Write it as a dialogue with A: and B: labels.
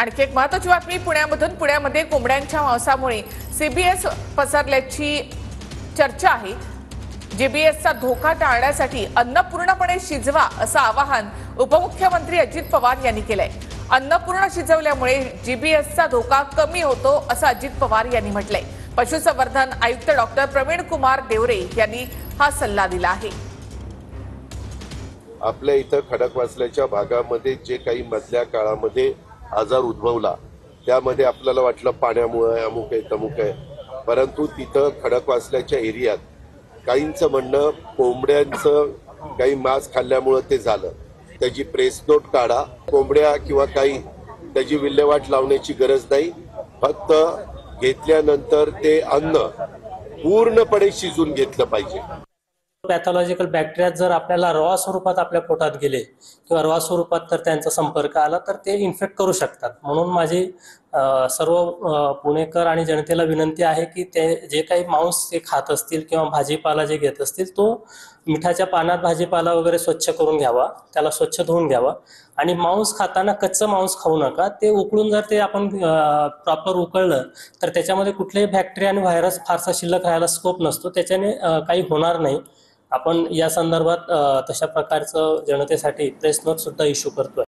A: आणखी एक महत्त्वाची बातमी पुण्यामध्ये कोंबड्यांच्या मांसामुळे सीबीएस पसरल्याची चर्चा आहे। जीबीएसचा धोका टाळण्यासाठी अन्न पूर्णपणे शिजवा असं आवाहन उपमुख्यमंत्री अजित पवार यांनी केलंय। अन्न पूर्ण शिजवल्यामुळे जीबीएसचा धोका कमी होतो असं अजित पवार यांनी म्हटलंय। पशुसंवर्धन आयुक्त डॉक्टर प्रवीण कुमार देवरे यांनी हा सल्ला दिला आहे।
B: आपल्या इथं खडकवासल्याच्या भागामध्ये जे काही मधल्या काळामध्ये आजार उद्भवला त्यामध्ये आपल्याला वाटलं पाण्यामुळे अमुक आहे तमुक आहे, परंतु तिथं खडकवासल्याच्या एरियात काहींचं म्हणणं कोंबड्यांचं काही मांस खाल्ल्यामुळे ते झालं। त्याची प्रेस नोट काढा। कोंबड्या किंवा काही त्याची विल्हेवाट लावण्याची गरज नाही, फक्त घेतल्यानंतर ते अन्न पूर्णपणे शिजून घेतलं पाहिजे।
C: पॅथॉलॉजिकल बॅक्टेरिया जर आपल्याला रॉ स्वरूपात आपल्या पोटात गेले किंवा रॉ स्वरूपात तर त्यांचा संपर्क आला तर ते इन्फेक्ट करू शकतात। म्हणून माझी सर्व पुणेकर आणि जनतेला विनंती आहे की ते जे काही मांस ते खात असतील किंवा भाजीपाला जे घेत असतील तो मिठाच्या पाण्यात भाजीपाला वगैरे स्वच्छ करून घ्यावा, त्याला स्वच्छ धुवून घ्यावा। आणि मांस खाताना कच्चं मांस खाऊ नका, ते उकळून जर ते आपण प्रॉपर उकळलं तर त्याच्यामध्ये कुठलेही बॅक्टेरिया आणि व्हायरस फारसा शिल्लक राहायला स्कोप नसतो, त्याच्याने काही होणार नाही। आपण या संदर्भात तशा प्रकारचं जनतेसाठी प्रेस नोट सुद्धा इश्यू करतोय।